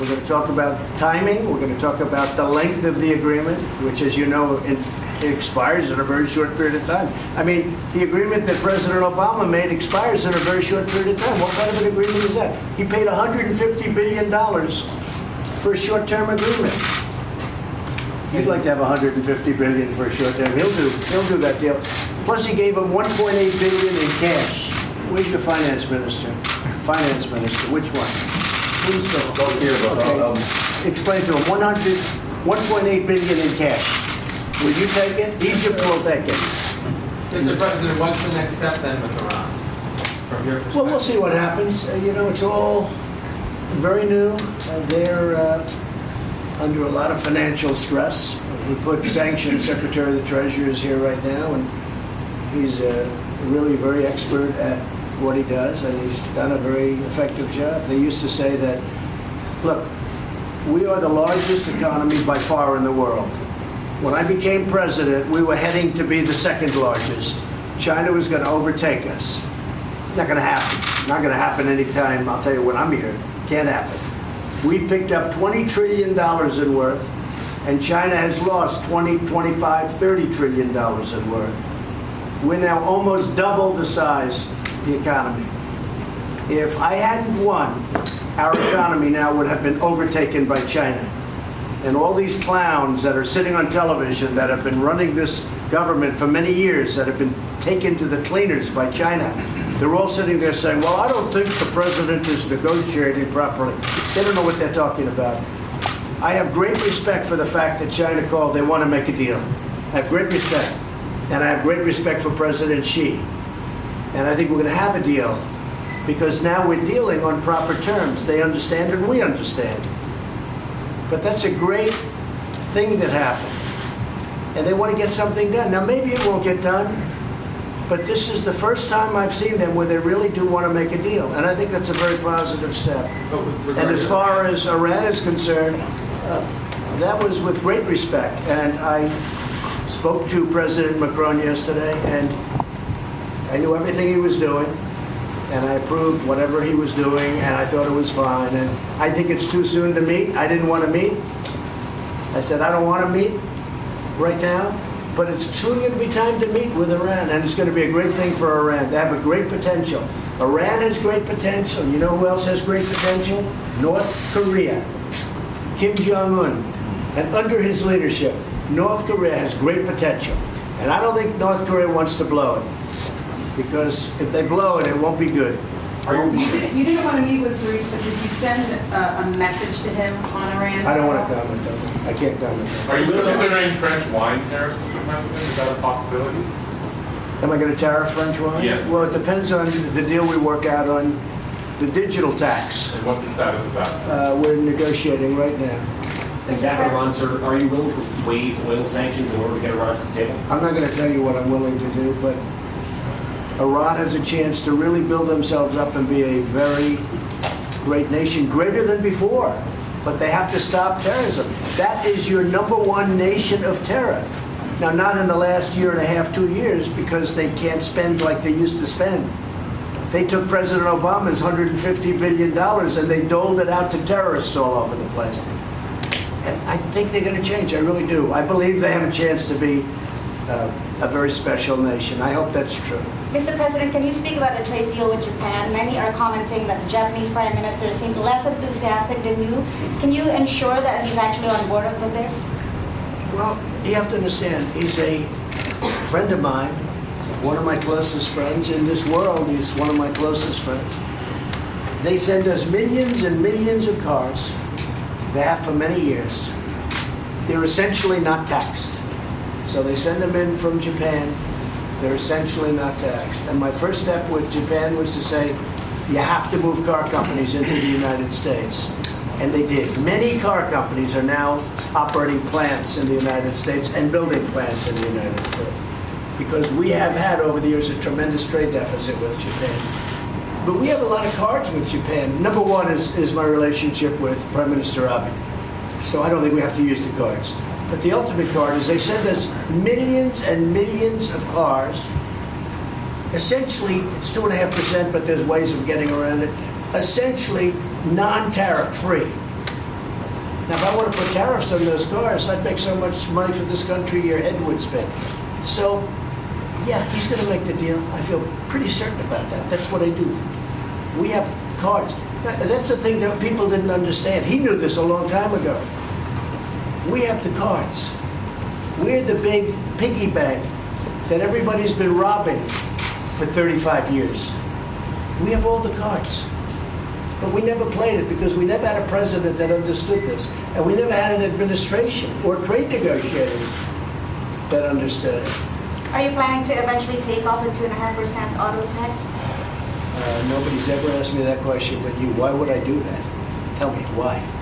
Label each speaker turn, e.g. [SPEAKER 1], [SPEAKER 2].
[SPEAKER 1] We're going to talk about timing. We're going to talk about the length of the agreement, which, as you know, it expires in a very short period of time. I mean, the agreement that President Obama made expires in a very short period of time. What kind of an agreement is that? He paid $150 billion for a short-term agreement. You'd like to have $150 billion for a short term. He'll do that deal. Plus, he gave him $1.8 billion in cash. Where's your finance minister? Finance minister, which one? Please go here. Okay. Explain to him. $1.8 billion in cash. Will you take it? Egypt will take it.
[SPEAKER 2] Mr. President, what's the next step then with Iran? From your perspective?
[SPEAKER 1] Well, we'll see what happens. It's all very new. They're under a lot of financial stress. We put sanctioned Secretary of the Treasury is here right now, and he's really very expert at what he does, and he's done a very effective job. They used to say that, look, we are the largest economy by far in the world. When I became president, we were heading to be the second largest. China was going to overtake us. Not going to happen. Not going to happen anytime, I'll tell you when I'm here. Can't happen. We've picked up $20 trillion in worth, and China has lost 20, 25, $30 trillion in worth. We're now almost double the size of the economy. If I hadn't won, our economy now would have been overtaken by China. And all these clowns that are sitting on television that have been running this government for many years, that have been taken to the cleaners by China, they're all sitting there saying, well, I don't think the president is negotiating properly. They don't know what they're talking about. I have great respect for the fact that China called, they want to make a deal. I have great respect. And I have great respect for President Xi. And I think we're going to have a deal because now we're dealing on proper terms. They understand and we understand. But that's a great thing that happened. And they want to get something done. Now, maybe it won't get done, but this is the first time I've seen them where they really do want to make a deal. And I think that's a very positive step. And as far as Iran is concerned, that was with great respect. And I spoke to President Macron yesterday, and I knew everything he was doing, and I approved whatever he was doing, and I thought it was fine. And I think it's too soon to meet. I didn't want to meet. I said, I don't want to meet right now, but it's soon going to be time to meet with Iran, and it's going to be a great thing for Iran. They have a great potential. Iran has great potential. You know who else has great potential? North Korea. Kim Jong-un. And under his leadership, North Korea has great potential. And I don't think North Korea wants to blow it. Because if they blow it, it won't be good.
[SPEAKER 3] You didn't want to meet with Zarif, but did you send a message to him on Iran?
[SPEAKER 1] I don't want to comment on it. I can't comment on it.
[SPEAKER 4] Are you considering French wine tariffs, Mr. President? Is that a possibility?
[SPEAKER 1] Am I going to tariff French wine?
[SPEAKER 4] Yes.
[SPEAKER 1] Well, it depends on the deal we work out on the digital tax.
[SPEAKER 4] And what's the status of that, sir?
[SPEAKER 1] We're negotiating right now.
[SPEAKER 5] Exactly, Ron, sir. Are you willing to waive oil sanctions in order to get Iran to the table?
[SPEAKER 1] I'm not going to tell you what I'm willing to do, but Iran has a chance to really build themselves up and be a very great nation, greater than before. But they have to stop terrorism. That is your number one nation of terror. Now, not in the last year and a half, 2 years, because they can't spend like they used to spend. They took President Obama's $150 billion and they doled it out to terrorists all over the place. And I think they're going to change. I really do. I believe they have a chance to be a very special nation. I hope that's true.
[SPEAKER 6] Mr. President, can you speak about the trade deal with Japan? Many are commenting that the Japanese Prime Minister seemed less enthusiastic than you. Can you ensure that he's actually on board with this?
[SPEAKER 1] Well, you have to understand, he's a friend of mine, one of my closest friends in this world. He's one of my closest friends. They send us millions and millions of cars. They have for many years. They're essentially not taxed. So they send them in from Japan. They're essentially not taxed. And my first step with Japan was to say, you have to move car companies into the United States. And they did. Many car companies are now operating plants in the United States and building plants in the United States. Because we have had over the years a tremendous trade deficit with Japan. But we have a lot of cards with Japan. Number one is my relationship with Prime Minister Abe. So I don't think we have to use the cards. But the ultimate card is they send us millions and millions of cars. Essentially, it's 2.5%, but there's ways of getting around it. Essentially, non-tariff free. Now, if I want to put tariffs on those cars, I'd make so much money for this country your head would spin. So, yeah, he's going to make the deal. I feel pretty certain about that. That's what I do. We have cards. That's the thing that people didn't understand. He knew this a long time ago. We have the cards. We're the big piggy bank that everybody's been robbing for 35 years. We have all the cards. But we never played it because we never had a president that understood this. And we never had an administration or trade negotiators that understood it.
[SPEAKER 6] Are you planning to eventually take off the 2.5% auto tax?
[SPEAKER 1] Nobody's ever asked me that question but you. Why would I do that? Tell me, why?